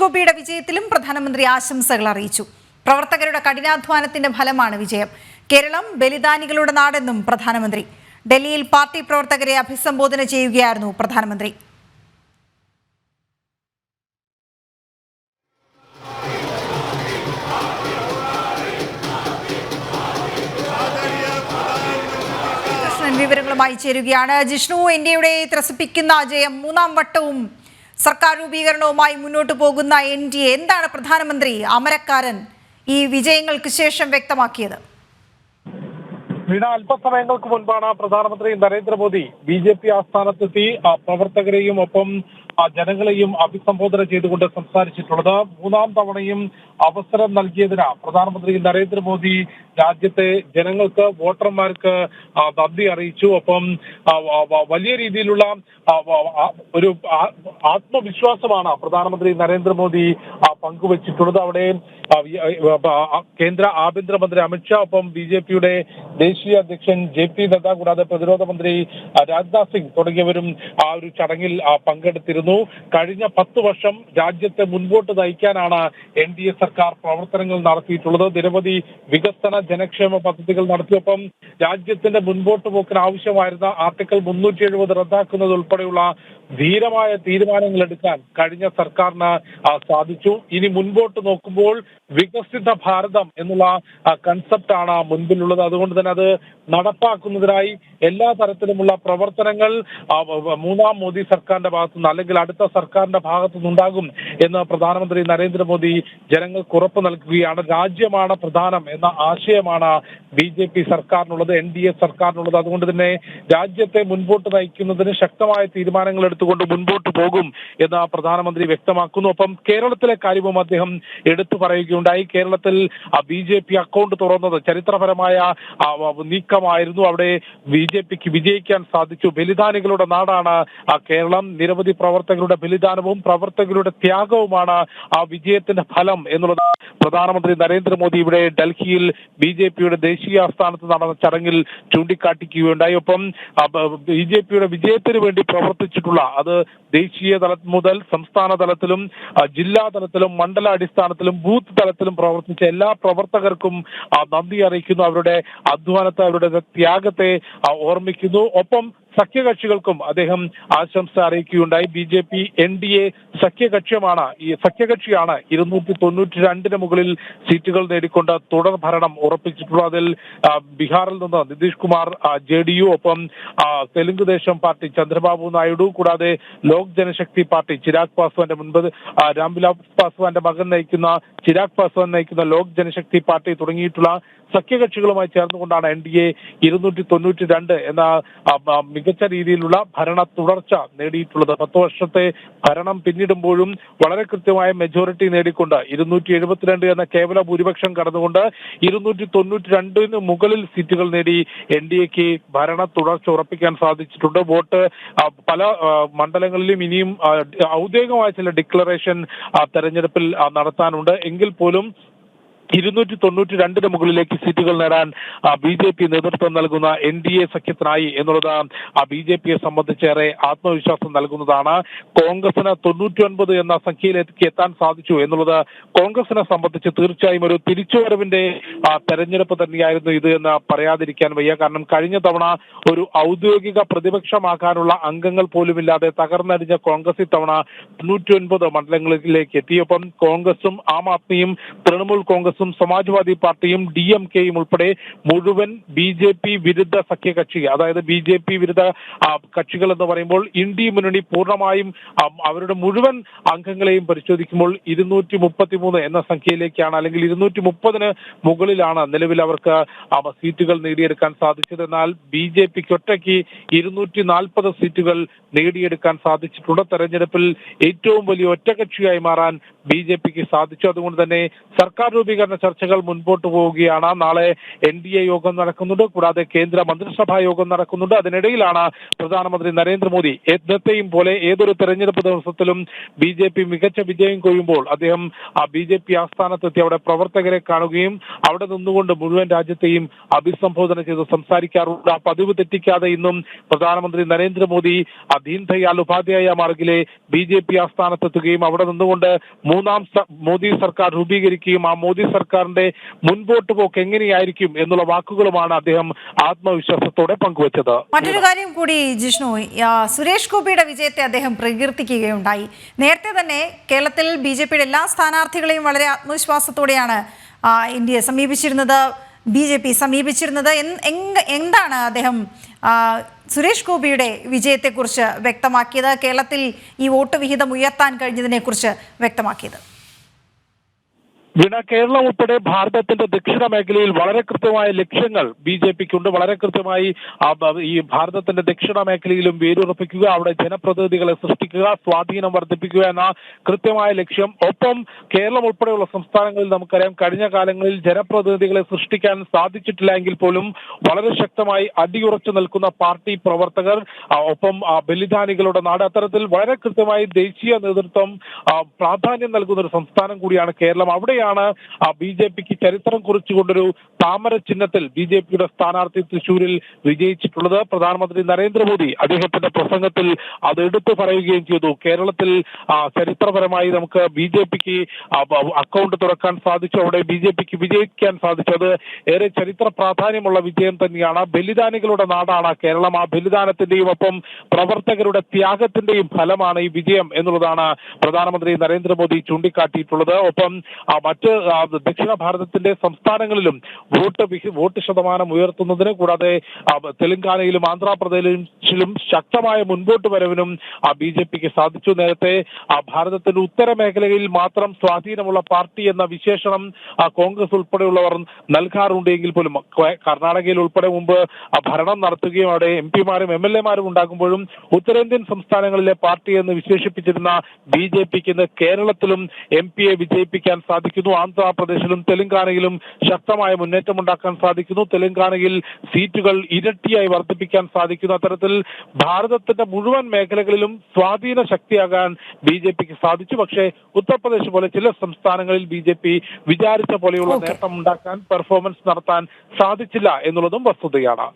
ഗോപിയുടെ വിജയത്തിലും പ്രധാനമന്ത്രി ആശംസകൾ അറിയിച്ചു. പ്രവർത്തകരുടെ കഠിനാധ്വാനത്തിന്റെ ഫലമാണ് വിജയം. കേരളം ബലിദാനികളുടെ നാടെന്നും പ്രധാനമന്ത്രി. ഡൽഹിയിൽ പാർട്ടി പ്രവർത്തകരെ അഭിസംബോധന ചെയ്യുകയായിരുന്നു പ്രധാനമന്ത്രി. വിവരങ്ങളുമായി ചേരുകയാണ് ജിഷ്ണു. ഇന്ത്യയുടെ ത്രസിപ്പിക്കുന്ന ജയം, മൂന്നാം വട്ടവും സർക്കാർ രൂപീകരണവുമായി മുന്നോട്ട് പോകുന്ന NDA, എന്താണ് പ്രധാനമന്ത്രി അമരക്കാരൻ ഈ വിജയങ്ങൾക്ക് ശേഷം വ്യക്തമാക്കിയത്? അല്പസമയങ്ങൾക്ക് മുൻപാണ് പ്രധാനമന്ത്രി നരേന്ദ്രമോദി BJP ആസ്ഥാനത്തെത്തി പ്രവർത്തകരെയും ഒപ്പം ജനങ്ങളെയും അഭിസംബോധന ചെയ്തുകൊണ്ട് സംസാരിച്ചിട്ടുള്ളത്. മൂന്നാം തവണയും അവസരം നൽകിയതിന് പ്രധാനമന്ത്രി നരേന്ദ്രമോദി രാജ്യത്തെ ജനങ്ങൾക്ക്, വോട്ടർമാർക്ക് നന്ദി അറിയിച്ചു. ഒപ്പം വലിയ രീതിയിലുള്ള ഒരു ആത്മവിശ്വാസമാണ് പ്രധാനമന്ത്രി നരേന്ദ്രമോദി പങ്കുവച്ചിട്ടുള്ളത്. അവിടെ കേന്ദ്ര ആഭ്യന്തരമന്ത്രി അമിത്ഷാ, ഒപ്പം BJPയുടെ ദേശീയ അധ്യക്ഷൻ JP നദ്ദ, കൂടാതെ പ്രതിരോധ മന്ത്രി രാജ്നാഥ് സിംഗ് തുടങ്ങിയവരും ആ ഒരു ചടങ്ങിൽ പങ്കെടുത്തിരുന്നു. കഴിഞ്ഞ 10 വർഷം രാജ്യത്തെ മുൻപോട്ട് നയിക്കാനാണ് NDA സർക്കാർ പ്രവർത്തനങ്ങൾ നടത്തിയിട്ടുള്ളത്. നിരവധി വികസന ജനക്ഷേമ പദ്ധതികൾ നടത്തിയൊപ്പം രാജ്യത്തിന്റെ മുൻപോട്ട് പോക്കിന് ആവശ്യമായിരുന്ന ആർട്ടിക്കിൾ 370 റദ്ദാക്കുന്നത് ഉൾപ്പെടെയുള്ള ധീരമായ തീരുമാനങ്ങൾ എടുക്കാൻ കഴിഞ്ഞ സർക്കാരിന് സാധിച്ചു. ഇനി മുൻപോട്ട് നോക്കുമ്പോൾ വികസിത ഭാരതം എന്നുള്ള കൺസെപ്റ്റാണ് മുൻപിലുള്ളത്. അതുകൊണ്ട് തന്നെ അത് നടപ്പാക്കുന്നതിനായി എല്ലാ തരത്തിലുമുള്ള പ്രവർത്തനങ്ങൾ മൂന്നാം മോദി സർക്കാരിന്റെ ഭാഗത്തുനിന്ന് അല്ലെങ്കിൽ അടുത്ത സർക്കാരിന്റെ ഭാഗത്തുനിന്നുണ്ടാകും എന്ന് പ്രധാനമന്ത്രി നരേന്ദ്രമോദി ജനങ്ങൾക്ക് ഉറപ്പ് നൽകുകയാണ്. രാജ്യമാണ് പ്രധാനം എന്ന ആശയമാണ് BJP സർക്കാരിനുള്ളത്, NDA സർക്കാരിനുള്ളത്. അതുകൊണ്ട് തന്നെ രാജ്യത്തെ മുൻപോട്ട് നയിക്കുന്നതിന് ശക്തമായ തീരുമാനങ്ങൾ എടുത്തുകൊണ്ട് മുൻപോട്ട് പോകും എന്ന് പ്രധാനമന്ത്രി വ്യക്തമാക്കുന്നു. ഒപ്പം കേരളത്തിലെ കാര്യവും അദ്ദേഹം എടുത്തു പറയുകയുണ്ടായി. കേരളത്തിൽ BJP അക്കൗണ്ട് തുറന്നത് ചരിത്രപരമായ നീക്കമായിരുന്നു. അവിടെ BJPക്ക് വിജയിക്കാൻ സാധിച്ചു. ബലിദാനികളുടെ നാടാണ് കേരളം. നിരവധി പ്രവർത്തകരുടെ ബലിദാനവും പ്രവർത്തകരുടെ ത്യാഗവുമാണ് ആ വിജയത്തിന്റെ ഫലം എന്നുള്ളത് പ്രധാനമന്ത്രി നരേന്ദ്രമോദി ഇവിടെ ഡൽഹിയിൽ BJPയുടെ ദേശീയ ആസ്ഥാനത്ത് നടന്ന ചടങ്ങിൽ ചൂണ്ടിക്കാട്ടിക്കുകയുണ്ടായി. ഒപ്പം BJPയുടെ വിജയത്തിന് വേണ്ടി പ്രവർത്തിച്ചിട്ടുള്ള, അത് ദേശീയ തലം മുതൽ സംസ്ഥാന തലത്തിലും ജില്ലാ തലത്തിലും മണ്ഡലാടിസ്ഥാനത്തിലും ബൂത്ത് തലത്തിലും പ്രവർത്തിച്ച എല്ലാ പ്രവർത്തകർക്കും നന്ദി അറിയിക്കുന്നു. അവരുടെ അധ്വാനത്തെ, അവരുടെ ത്യാഗത്തെ ഓർമ്മിക്കുന്നു. ഒപ്പം സഖ്യകക്ഷികൾക്കും അദ്ദേഹം ആശംസ അറിയിക്കുകയുണ്ടായി. BJP NDA സഖ്യകക്ഷിയാണ് 292 മുകളിൽ സീറ്റുകൾ നേടിക്കൊണ്ട് തുടർ ഭരണം ഉറപ്പിച്ചിട്ടുള്ളത്. അതിൽ ബീഹാറിൽ നിന്ന് നിതീഷ് കുമാർ JDU, ഒപ്പം തെലുങ്ക് ദേശം പാർട്ടി ചന്ദ്രബാബു നായിഡു, കൂടാതെ ലോക് ജനശക്തി പാർട്ടി ചിരാഗ് പാസ്വാന്റെ രാംവിലാസ് പാസ്വാന്റെ മകൻ നയിക്കുന്ന ചിരാഗ് പാസ്വാൻ നയിക്കുന്ന ലോക് ജനശക്തി പാർട്ടി തുടങ്ങിയിട്ടുള്ള സഖ്യകക്ഷികളുമായി ചേർന്നുകൊണ്ടാണ് NDA 292 എന്ന മികച്ച രീതിയിലുള്ള ഭരണ തുടർച്ച നേടിയിട്ടുള്ളത്. 10 വർഷത്തെ ഭരണം പിന്നിടുമ്പോഴും വളരെ കൃത്യമായ മെജോറിറ്റി നേടിക്കൊണ്ട് 272 എന്ന കേവല ഭൂരിപക്ഷം കടന്നുകൊണ്ട് 292 മുകളിൽ സീറ്റുകൾ നേടി NDAക്ക് ഭരണ തുടർച്ച ഉറപ്പിക്കാൻ സാധിച്ചിട്ടുണ്ട്. വോട്ട് പല മണ്ഡലങ്ങളിലും ഇനിയും ഔദ്യോഗികമായ ചില ഡിക്ലറേഷൻ തെരഞ്ഞെടുപ്പിൽ നടത്താനുണ്ട്. എങ്കിൽ പോലും 292 മുകളിലേക്ക് സീറ്റുകൾ നേടാൻ BJP നേതൃത്വം നൽകുന്ന NDA സഖ്യത്തിനായി എന്നുള്ളത് BJPയെ സംബന്ധിച്ചേറെ ആത്മവിശ്വാസം നൽകുന്നതാണ്. കോൺഗ്രസിന് 99 എന്ന സംഖ്യയിലേക്ക് എത്താൻ സാധിച്ചു എന്നുള്ളത് കോൺഗ്രസിനെ സംബന്ധിച്ച് തീർച്ചയായും ഒരു തിരിച്ചുവരവിന്റെ തെരഞ്ഞെടുപ്പ് തന്നെയായിരുന്നു ഇത് എന്ന് പറയാതിരിക്കാൻ വയ്യ. കാരണം കഴിഞ്ഞ തവണ ഒരു ഔദ്യോഗിക പ്രതിപക്ഷമാക്കാനുള്ള അംഗങ്ങൾ പോലുമില്ലാതെ തകർന്നടിഞ്ഞ കോൺഗ്രസ് ഇത്തവണ 99 മണ്ഡലങ്ങളിലേക്ക് എത്തിയപ്പം കോൺഗ്രസും ആം ആദ്മിയും തൃണമൂൽ കോൺഗ്രസും സമാജ്വാദി പാർട്ടിയും DMKയും ഉൾപ്പെടെ മുഴുവൻ BJP വിരുദ്ധ സഖ്യകക്ഷി, അതായത് BJP വിരുദ്ധ കക്ഷികൾ എന്ന് പറയുമ്പോൾ ഇന്ത്യ മുന്നണി പൂർണ്ണമായും അവരുടെ മുഴുവൻ അംഗങ്ങളെയും പരിശോധിക്കുമ്പോൾ 233 എന്ന സംഖ്യയിലേക്കാണ്, അല്ലെങ്കിൽ 230 മുകളിലാണ് നിലവിൽ അവർക്ക് സീറ്റുകൾ നേടിയെടുക്കാൻ സാധിച്ചത്. എന്നാൽ BJPക്ക് ഒറ്റയ്ക്ക് 240 സീറ്റുകൾ നേടിയെടുക്കാൻ സാധിച്ചിട്ടുണ്ട്. തെരഞ്ഞെടുപ്പിൽ ഏറ്റവും വലിയ ഒറ്റകക്ഷിയായി മാറാൻ BJPക്ക് സാധിച്ചു. അതുകൊണ്ട് തന്നെ സർക്കാർ രൂപീകരണം സുപ്രധാന ചർച്ചകൾ മുൻപോട്ട് പോവുകയാണ്. നാളെ NDA യോഗം നടക്കുന്നുണ്ട്, കൂടാതെ കേന്ദ്ര മന്ത്രിസഭാ യോഗം നടക്കുന്നുണ്ട്. അതിനിടയിലാണ് പ്രധാനമന്ത്രി നരേന്ദ്രമോദി എന്നത്തെയും പോലെ ഏതൊരു തെരഞ്ഞെടുപ്പ് ദിവസത്തിലും BJP മികച്ച വിജയം കൊയ്യുമ്പോൾ അദ്ദേഹം BJP ആസ്ഥാനത്തെത്തി അവിടെ പ്രവർത്തകരെ കാണുകയും അവിടെ നിന്നുകൊണ്ട് മുഴുവൻ രാജ്യത്തെയും അഭിസംബോധന ചെയ്ത് സംസാരിക്കാറുണ്ട്. ആ പതിവ് തെറ്റിക്കാതെ ഇന്നും പ്രധാനമന്ത്രി നരേന്ദ്രമോദി ദീൻ ദയാൽ ഉപാധ്യായ മാർഗിലെ BJP ആസ്ഥാനത്തെത്തുകയും അവിടെ നിന്നുകൊണ്ട് മൂന്നാം മോദി സർക്കാർ രൂപീകരിക്കുകയും ആ മോദി സർക്കാരിന്റെ മുൻപോട്ട് പോക്ക് എങ്ങനെയായിരിക്കും എന്നുള്ള വാക്കുകളുമാണ് അദ്ദേഹം ആത്മവിശ്വാസത്തോടെ പങ്കുവച്ചത്. മറ്റൊരു കാര്യം കൂടി ജിഷ്ണു, സുരേഷ് ഗോപിയുടെ വിജയത്തെ അദ്ദേഹം പ്രകീർത്തിക്കുകയുണ്ടായി. നേരത്തെ തന്നെ കേരളത്തിൽ BJPയുടെ എല്ലാ സ്ഥാനാർത്ഥികളെയും വളരെ ആത്മവിശ്വാസത്തോടെയാണ് ഇന്ത്യയെ സമീപിച്ചിരുന്നത്, BJP സമീപിച്ചിരുന്നത്. എന്താണ് അദ്ദേഹം സുരേഷ് ഗോപിയുടെ വിജയത്തെക്കുറിച്ച് വ്യക്തമാക്കിയത്, കേരളത്തിൽ ഈ വോട്ട് വിഹിതം ഉയർത്താൻ കഴിഞ്ഞതിനെക്കുറിച്ച് വ്യക്തമാക്കിയത്? കേരളം ഉൾപ്പെടെ ഭാരതത്തിന്റെ ദക്ഷിണ മേഖലയിൽ വളരെ കൃത്യമായ ലക്ഷ്യങ്ങൾ BJPക്കുണ്ട്. വളരെ കൃത്യമായി ഈ ഭാരതത്തിന്റെ ദക്ഷിണ മേഖലയിലും വേരുറപ്പിക്കുക, അവിടെ ജനപ്രതിനിധികളെ സൃഷ്ടിക്കുക, സ്വാധീനം വർദ്ധിപ്പിക്കുക എന്ന കൃത്യമായ ലക്ഷ്യം. ഒപ്പം കേരളം ഉൾപ്പെടെയുള്ള സംസ്ഥാനങ്ങളിൽ നമുക്കറിയാം കഴിഞ്ഞ കാലങ്ങളിൽ ജനപ്രതിനിധികളെ സൃഷ്ടിക്കാൻ സാധിച്ചിട്ടില്ല എങ്കിൽ പോലും വളരെ ശക്തമായി അടിയുറച്ചു നിൽക്കുന്ന പാർട്ടി പ്രവർത്തകർ, ഒപ്പം ബലിദാനികളുടെ നാട്, അത്തരത്തിൽ വളരെ കൃത്യമായി ദേശീയ നേതൃത്വം പ്രാധാന്യം നൽകുന്ന ഒരു സംസ്ഥാനം കൂടിയാണ് കേരളം. അവിടെ BJPക്ക് ചരിത്രം കുറിച്ചുകൊണ്ടൊരു താമര ചിഹ്നത്തിൽ BJPയുടെ സ്ഥാനാർത്ഥി തൃശൂരിൽ വിജയിച്ചിട്ടുള്ളത്. പ്രധാനമന്ത്രി നരേന്ദ്രമോദി അദ്ദേഹത്തിന്റെ പ്രസംഗത്തിൽ അത് എടുത്തു പറയുകയും ചെയ്തു. കേരളത്തിൽ ചരിത്രപരമായി നമുക്ക് BJPക്ക് അക്കൗണ്ട് തുറക്കാൻ സാധിച്ചു, അവിടെ BJPക്ക് വിജയിക്കാൻ സാധിച്ചു. അത് ഏറെ ചരിത്ര പ്രാധാന്യമുള്ള വിജയം തന്നെയാണ്. ബലിദാനികളുടെ നാടാണ് കേരളം. ആ ബലിദാനത്തിന്റെയും ഒപ്പം പ്രവർത്തകരുടെ ത്യാഗത്തിന്റെയും ഫലമാണ് ഈ വിജയം എന്നുള്ളതാണ് പ്രധാനമന്ത്രി നരേന്ദ്രമോദി ചൂണ്ടിക്കാട്ടിയിട്ടുള്ളത്. ഒപ്പം മറ്റ് ദക്ഷിണ ഭാരതത്തിന്റെ സംസ്ഥാനങ്ങളിലും വോട്ട് ശതമാനം ഉയർത്തുന്നതിന്, കൂടാതെ തെലങ്കാനയിലും ആന്ധ്രാപ്രദേശിലും ശക്തമായ മുൻപോട്ട് വരവിനും BJPക്ക് സാധിച്ചു. നേരത്തെ ഭാരതത്തിന്റെ ഉത്തര മേഖലയിൽ മാത്രം സ്വാധീനമുള്ള പാർട്ടി എന്ന വിശേഷണം കോൺഗ്രസ് ഉൾപ്പെടെയുള്ളവർ നൽകാറുണ്ട് എങ്കിൽ പോലും കർണാടകയിൽ ഉൾപ്പെടെ മുമ്പ് ഭരണം നടത്തുകയും അവിടെ MP-മാരും MLA-മാരും ഉണ്ടാകുമ്പോഴും ഉത്തരേന്ത്യൻ സംസ്ഥാനങ്ങളിലെ പാർട്ടി എന്ന് വിശേഷിപ്പിച്ചിരുന്ന BJPക്ക് ഇന്ന് കേരളത്തിലും MP-യെ വിജയിപ്പിക്കാൻ സാധിക്കുന്നു. ആന്ധ്രാപ്രദേശിലും തെലങ്കാനയിലും ശക്തമായ മുന്നേറ്റം ഉണ്ടാക്കാൻ സാധിക്കുന്നു. തെലങ്കാനയിൽ സീറ്റുകൾ ഇരട്ടിയായി വർദ്ധിപ്പിക്കാൻ സാധിക്കുന്നു. അത്തരത്തിൽ ഭാരതത്തിന്റെ മുഴുവൻ മേഖലകളിലും സ്വാധീന ശക്തിയാകാൻ BJPക്ക് സാധിച്ചു. പക്ഷേ ഉത്തർപ്രദേശ് പോലെ ചില സംസ്ഥാനങ്ങളിൽ BJP വിചാരിച്ച പോലെയുള്ള നേട്ടം ഉണ്ടാക്കാൻ, പെർഫോമൻസ് നടത്താൻ സാധിച്ചില്ല എന്നുള്ളതും വസ്തുതയാണ്.